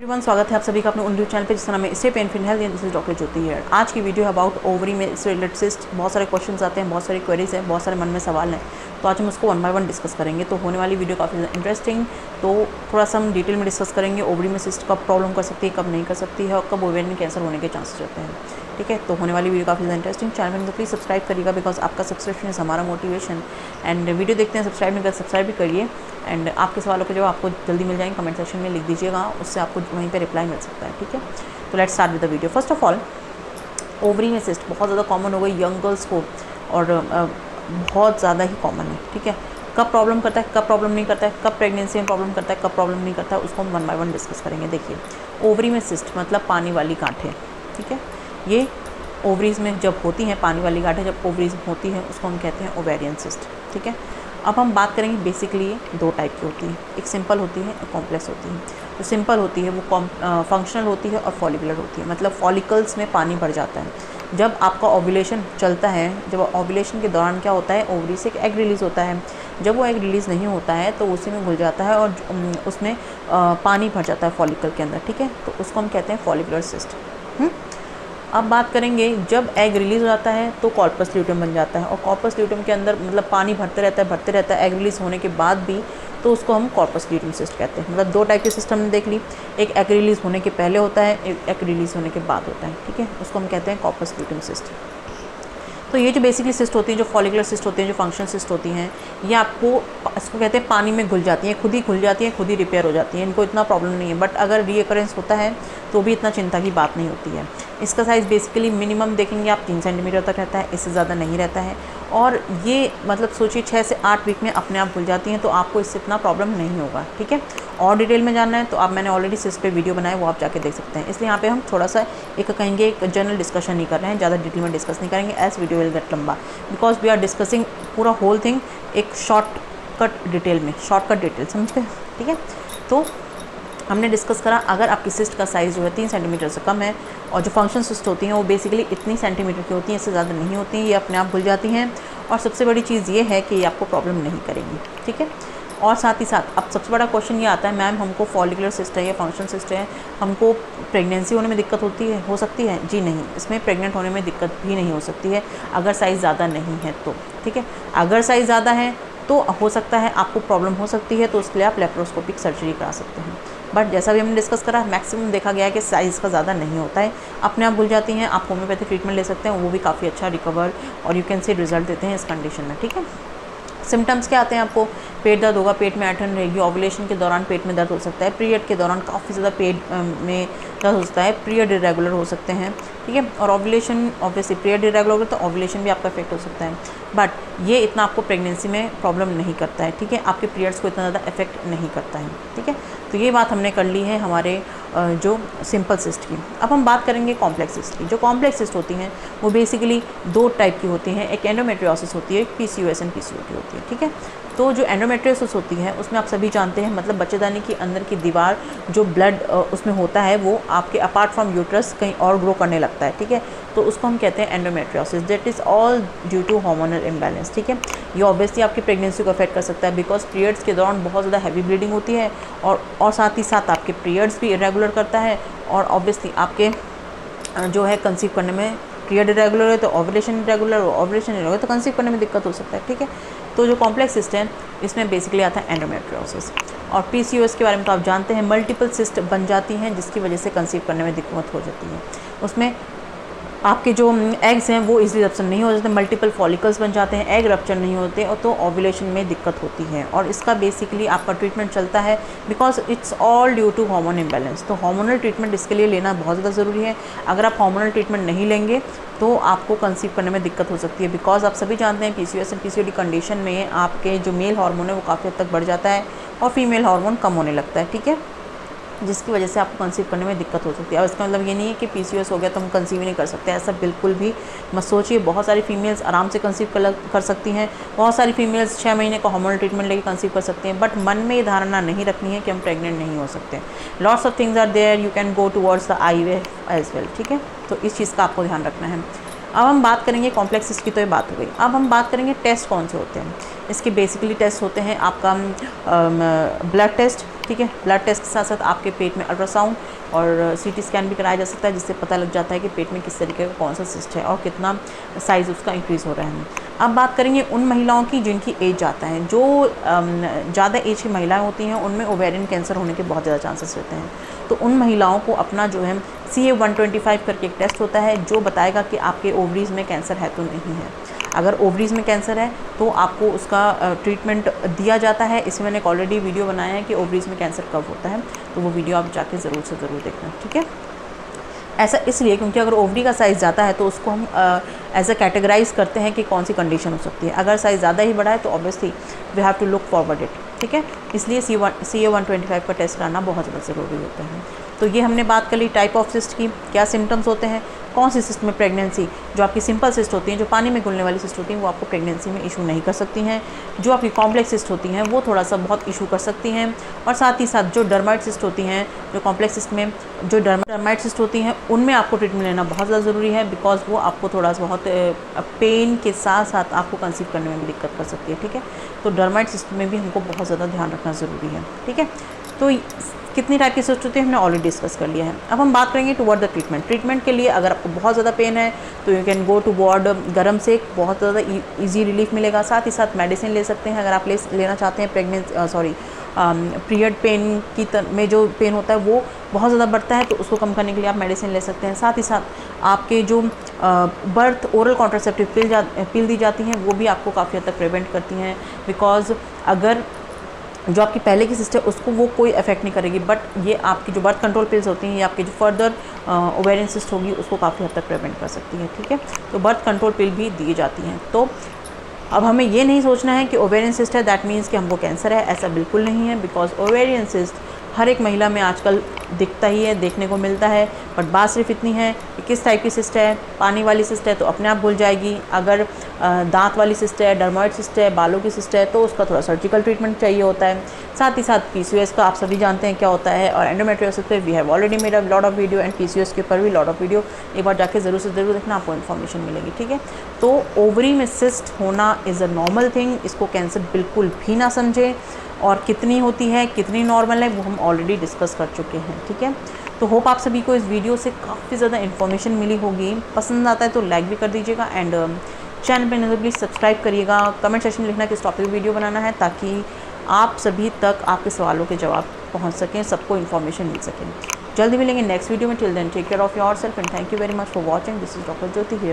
Everyone, स्वागत है आप सभी का अपने यूट्यूब चैनल पे जिसका नाम है stay painful health. This is doctor Jyoti here. आज की वीडियो है अबाउट ओवरी में इससे रिलेटेड सिस्ट। बहुत सारे क्वेश्चंस आते हैं, बहुत सारी क्वेरीज हैं, बहुत सारे मन में सवाल हैं, तो आज हम उसको वन बाय वन डिस्कस करेंगे। तो होने वाली वीडियो काफ़ी ज़्यादा इंटरेस्टिंग, तो थोड़ा सा हम डिटेल में डिस्कस करेंगे ओवरी में सिस्ट कब प्रॉब्लम कर सकती है, कब नहीं कर सकती है और कब ओवेरियन में कैंसर होने के चांसेस रहते हैं। ठीक है, तो होने वाली वीडियो काफ़ी ज़्यादा इंटरेस्टिंग। चैनल में तो प्लीज़ सब्सक्राइब करिएगा, बिकॉज आपका सब्सक्रिप्शन इज हमारा मोटिवेशन। एंड वीडियो देखते हैं, सब्सक्राइब नहीं कर सब्सक्राइब भी करिए। एंड आपके सवालों के जवाब आपको जल्दी मिल जाएंगे, कमेंट सेक्शन में लिख दीजिएगा, उससे आपको वहीं पे रिप्लाई मिल सकता है। ठीक है, तो let's start with the video. First of all, ovary में सिस्ट बहुत ज़्यादा कॉमन हो गई यंग गर्ल्स को, और बहुत ज़्यादा ही कॉमन है। ठीक है, कब प्रॉब्लम करता है, कब प्रॉब्लम नहीं करता है, कब प्रेगनेंसी में प्रॉब्लम करता है, कब प्रॉब्लम नहीं करता है, उसको हम वन बाय वन डिस्कस करेंगे। देखिए, ओवरी में सिस्ट मतलब पानी वाली गांठें। ठीक है, ये ओवरीज में जब होती हैं, पानी वाली गांठें जब ओवरीज में होती हैं, उसको हम कहते हैं ओवेरियन सिस्ट। ठीक है, अब हम बात करेंगे बेसिकली ये दो टाइप की होती है, एक सिंपल होती है, एक कॉम्प्लेक्स होती है। जो सिंपल होती है वो फंक्शनल होती है और फॉलिकुलर होती है, मतलब फॉलिकल्स में पानी भर जाता है। जब आपका ओव्यूलेशन चलता है, जब ओव्यूलेशन के दौरान क्या होता है, ओवरी से एक एग रिलीज़ होता है। जब वो एग रिलीज़ नहीं होता है तो उसी में घुल जाता है और उसमें पानी भर जाता है फॉलिकल के अंदर। ठीक है, तो उसको हम कहते हैं फॉलिकुलर सिस्ट। अब बात करेंगे, जब एग रिलीज़ हो जाता है तो कॉर्पस ल्यूटियम बन जाता है, और कॉर्पस ल्यूटियम के अंदर मतलब पानी भरते रहता है एग रिलीज़ होने के बाद भी, तो उसको हम कॉर्पस ल्यूटियम सिस्ट कहते हैं। मतलब दो टाइप के सिस्टम ने देख ली, एक एग रिलीज़ होने के पहले होता है, एक एग रिलीज़ होने के बाद होता है। ठीक है, उसको हम कहते हैं कॉर्पस ल्यूटियम सिस्ट। तो ये जो बेसिकली सिस्ट होती हैं, जो फॉलिकुलर सिस्ट होती हैं, जो फंक्शनल सिस्ट होती हैं, ये इसको कहते हैं पानी में घुल जाती हैं, खुद ही घुल जाती हैं, खुद ही रिपेयर हो जाती हैं, इनको इतना प्रॉब्लम नहीं है। बट अगर रीअकरेंस होता है तो भी इतना चिंता की बात नहीं होती है। इसका साइज़ बेसिकली मिनिमम देखेंगे आप 3 सेंटीमीटर तक रहता है, इससे ज़्यादा नहीं रहता है। और ये मतलब सोचिए 6 से 8 वीक में अपने आप घुल जाती हैं, तो आपको इससे इतना प्रॉब्लम नहीं होगा। ठीक है, और डिटेल में जानना है तो आप मैंने ऑलरेडी सिस्ट पे वीडियो बनाया, वो आप जाके देख सकते हैं। इसलिए यहाँ पे हम थोड़ा सा एक कहेंगे एक जनरल डिस्कशन नहीं कर रहे हैं, ज़्यादा डिटेल में डिस्कस नहीं करेंगे, एज वीडियो विल गेट लंबा, बिकॉज वी आर डिस्कसिंग पूरा होल थिंग एक शॉर्टकट डिटेल में, शॉर्टकट डिटेल समझ गए। ठीक है, तो हमने डिस्कस करा, अगर आपकी सिस्ट का साइज़ जो है 3 सेंटीमीटर से कम है, और जो फंक्शन सिस्ट होती हैं वो बेसिकली इतनी सेंटीमीटर की होती हैं, इससे ज़्यादा नहीं होती हैं, ये अपने आप घुल जाती हैं। और सबसे बड़ी चीज़ ये है कि ये आपको प्रॉब्लम नहीं करेगी। ठीक है, और साथ ही साथ अब सबसे बड़ा क्वेश्चन ये आता है, मैम हमको फॉलिकुलर सिस्ट है या फंक्शन सिस्ट है, हमको प्रेगनेंसी होने में दिक्कत होती है, हो सकती है? जी नहीं, इसमें प्रेग्नेंट होने में दिक्कत भी नहीं हो सकती है अगर साइज़ ज़्यादा नहीं है तो। ठीक है, अगर साइज़ ज़्यादा है तो हो सकता है आपको प्रॉब्लम हो सकती है, तो उसके लिए आप लेप्रोस्कोपिक सर्जरी करा सकते हैं। बट जैसा भी हमने डिस्कस करा, मैक्सिमम देखा गया है कि साइज़ का ज़्यादा नहीं होता है, अपने आप घुल जाती हैं। आप होम्योपैथिक ट्रीटमेंट ले सकते हैं, वो भी काफ़ी अच्छा रिकवर और यू कैन से रिजल्ट देते हैं इस कंडीशन में। ठीक है, सिम्टम्स क्या आते हैं आपको? पेट दर्द होगा, पेट में ऐंठन रहेगी, ओव्यूलेशन के दौरान पेट में दर्द हो सकता है, पीरियड के दौरान काफ़ी ज़्यादा पेट में दर्द हो सकता है, पीरियड इरेगुलर हो सकते हैं। ठीक है, और ओव्यूलेशन ऑब्वियसली पीरियड इरेगुलर होगा तो ओव्यूलेशन भी आपका इफेक्ट हो सकता है, बट ये इतना आपको प्रेगनेंसी में प्रॉब्लम नहीं करता है। ठीक है, आपके पीरियड्स को इतना ज़्यादा इफेक्ट नहीं करता है। ठीक है, तो ये बात हमने कर ली है हमारे जो सिंपल सिस्ट की। अब हम बात करेंगे कॉम्प्लेक्स सिस्ट की। जो कॉम्प्लेक्स सिस्ट होती हैं वो बेसिकली दो टाइप की होती हैं, एक एंडोमेट्रियोसिस होती है, एक PCOS एंड PCOD होती है। ठीक है, तो जो एंडोमेट्रियोसिस होती है उसमें आप सभी जानते हैं, मतलब बच्चेदानी की अंदर की दीवार जो ब्लड उसमें होता है वो आपके अपार्ट फ्रॉम यूट्रस कहीं और ग्रो करने लगता है। ठीक है, तो उसको हम कहते हैं endometriosis. That is all due to hormonal imbalance. ठीक है, ये ऑब्वियसली आपकी प्रेगनेंसी को अफेक्ट कर सकता है, बिकॉज पीरियड्स के दौरान बहुत ज़्यादा हैवी ब्लीडिंग होती है, और साथ ही साथ आपके पीरियड्स भी इरेगुलर करता है, और ऑब्वियसली आपके जो है कंसीव करने में पीरियड इरेगुलर है तो ओव्यूलेशन इरेगुलर, ओव्यूलेशन इरेगुलर तो कंसीव करने में दिक्कत हो सकता है। ठीक है, तो जो कॉम्प्लेक्स सिस्ट है इसमें बेसिकली आता है एंडोमेट्रियोसिस। और PCOS के बारे में तो आप जानते हैं, मल्टीपल सिस्ट बन जाती हैं जिसकी वजह से कंसीव करने में दिक्कत हो जाती है। उसमें आपके जो एग्स हैं वो इजीली रप्चर नहीं हो जाते, मल्टीपल फॉलिकल्स बन जाते हैं, एग रप्चर नहीं होते, और तो ओव्यूलेशन में दिक्कत होती है। और इसका बेसिकली आपका ट्रीटमेंट चलता है, because it's all due to hormone imbalance. तो हार्मोनल ट्रीटमेंट इसके लिए लेना बहुत ज़्यादा ज़रूरी है। अगर आप हार्मोनल ट्रीटमेंट नहीं लेंगे तो आपको कंसीव करने में दिक्कत हो सकती है, बिकॉज आप सभी जानते हैं PCOS एंड PCOD कंडीशन में आपके जो मेल हार्मोन है वो काफ़ी हद तक बढ़ जाता है और फीमेल हार्मोन कम होने लगता है। ठीक है, जिसकी वजह से आपको कंसीव करने में दिक्कत हो सकती है। अब इसका मतलब ये नहीं है कि PCOS हो गया तो हम कंसीव ही नहीं कर सकते, ऐसा बिल्कुल भी मत सोचिए। बहुत सारी फीमेल्स आराम से कंसीव कर सकती हैं, बहुत सारी फीमेल्स 6 महीने का हार्मोनल ट्रीटमेंट लेके कंसीव कर सकती हैं, बट मन में ये धारणा नहीं रखनी है कि हम प्रेग्नेंट नहीं हो सकते। Lots of things are there, you can go towards the IVF as well. ठीक है, तो इस चीज़ का आपको ध्यान रखना है। अब हम बात करेंगे कॉम्प्लेक्स सिस्ट की, तो ये बात हो गई। अब हम बात करेंगे टेस्ट कौन से होते हैं। इसके बेसिकली टेस्ट होते हैं आपका ब्लड टेस्ट, ठीक है। ब्लड टेस्ट के साथ साथ आपके पेट में अल्ट्रासाउंड और सीटी स्कैन भी कराया जा सकता है, जिससे पता लग जाता है कि पेट में किस तरीके का कौन सा सिस्ट है और कितना साइज़ उसका इंक्रीज़ हो रहा है। अब बात करेंगे उन महिलाओं की जिनकी एज ज़्यादा है। जो ज़्यादा एज की महिलाएं होती हैं उनमें ओवेरियन कैंसर होने के बहुत ज़्यादा चांसेस रहते हैं। तो उन महिलाओं को अपना जो है CA-125 करके एक टेस्ट होता है जो बताएगा कि आपके ओवरीज़ में कैंसर है तो नहीं है। अगर ओवरीज़ में कैंसर है तो आपको उसका ट्रीटमेंट दिया जाता है। इसमें मैंने एक ऑलरेडी वीडियो बनाया है कि ओवरीज़ में कैंसर कब होता है, तो वो वीडियो आप जाके ज़रूर से ज़रूर देखना, ठीक है। ऐसा इसलिए क्योंकि अगर ओवरी का साइज़ ज़्यादा है तो उसको हम एज अ कैटेगराइज करते हैं कि कौन सी कंडीशन हो सकती है। अगर साइज़ ज़्यादा ही बड़ा है तो obviously we have to look forward it, ठीक है। इसलिए CA-125 का टेस्ट कराना बहुत ज़्यादा ज़रूरी होता है। तो ये हमने बात कर ली टाइप ऑफ सिस्ट की, क्या सिम्टम्स होते हैं, कौन सी सिस्ट में प्रेगनेंसी, जो आपकी सिंपल सिस्ट होती हैं, जो पानी में घुलने वाली सिस्ट होती हैं, वो आपको प्रेगनेंसी में इशू नहीं कर सकती हैं। जो आपकी कॉम्प्लेक्स सिस्ट होती हैं वो थोड़ा सा बहुत इशू कर सकती हैं। और साथ ही साथ जो डर्माइड सिस्ट होती हैं, जो कॉम्प्लेक्स सिस्ट में जो डर्माइड सिस्ट होती हैं उनमें आपको ट्रीटमेंट लेना बहुत ज़्यादा ज़रूरी है, बिकॉज वो आपको थोड़ा सा बहुत पेन के साथ साथ आपको कंसीव करने में भी दिक्कत कर सकती है, ठीक है। तो डर्माइड सिस्ट में भी हमको बहुत ज़्यादा ध्यान रखना ज़रूरी है, ठीक है। तो कितनी टाइप की सिस्ट होती है हमने ऑलरेडी डिस्कस कर लिया है। अब हम बात करेंगे टुवर्ड द ट्रीटमेंट। ट्रीटमेंट के लिए अगर आपको बहुत ज़्यादा पेन है तो यू कैन गो टुवर्ड गर्म सेक, बहुत ज़्यादा इजी रिलीफ मिलेगा। साथ ही साथ मेडिसिन ले सकते हैं अगर आप लेना चाहते हैं पीरियड पेन में जो पेन होता है वो बहुत ज़्यादा बढ़ता है तो उसको कम करने के लिए आप मेडिसिन ले सकते हैं। साथ ही साथ आपके जो बर्थ ओरल कॉन्ट्रासेप्टिव पिल दी जाती हैं वो भी आपको काफ़ी हद तक प्रिवेंट करती हैं, बिकॉज अगर जो आपकी पहले की सिस्ट है उसको वो कोई इफेक्ट नहीं करेगी, बट ये आपकी जो बर्थ कंट्रोल पिल्स होती हैं ये आपकी जो फर्दर ओवेरियन सिस्ट होगी उसको काफ़ी हद तक प्रिवेंट कर सकती है, ठीक है। तो बर्थ कंट्रोल पिल भी दी जाती हैं। तो अब हमें ये नहीं सोचना है कि ओवेरियन सिस्ट है दैट मीन्स कि हमको कैंसर है, ऐसा बिल्कुल नहीं है। बिकॉज ओवेरियन सिस्ट हर एक महिला में आजकल दिखता ही है, देखने को मिलता है। बट बात सिर्फ इतनी है कि किस टाइप की सिस्ट है। पानी वाली सिस्ट है तो अपने आप भूल जाएगी। अगर दांत वाली सिस्ट है, डर्मोइड सिस्ट है, बालों की सिस्ट है तो उसका थोड़ा सर्जिकल ट्रीटमेंट चाहिए होता है। साथ ही साथ PCOS का आप सभी जानते हैं क्या होता है, और एंडोमेट्रियोसिस पे we have already made a lot of video and PCOS के ऊपर भी लॉट ऑफ वीडियो। एक बार जाके ज़रूर से ज़रूर देखना, आपको इन्फॉर्मेशन मिलेगी, ठीक है। तो ओवरी में सिस्ट होना इज़ अ नॉर्मल थिंग, इसको कैंसर बिल्कुल भी ना समझें। और कितनी होती है, कितनी नॉर्मल है, वो हम ऑलरेडी डिस्कस कर चुके हैं, ठीक है। तो होप आप सभी को इस वीडियो से काफ़ी ज़्यादा इन्फॉर्मेशन मिली होगी। पसंद आता है तो लाइक भी कर दीजिएगा एंड चैनल पर नजर प्लीज़ सब्सक्राइब करिएगा। कमेंट सेक्शन में लिखना किस टॉपिक वीडियो बनाना है ताकि आप सभी तक आपके सवालों के जवाब पहुंच सकें, सबको इन्फॉर्मेशन मिल सके। जल्दी मिलेंगे नेक्स्ट वीडियो में। Till then take care of yourself and thank you very much for watching. This is doctor Jyoti here.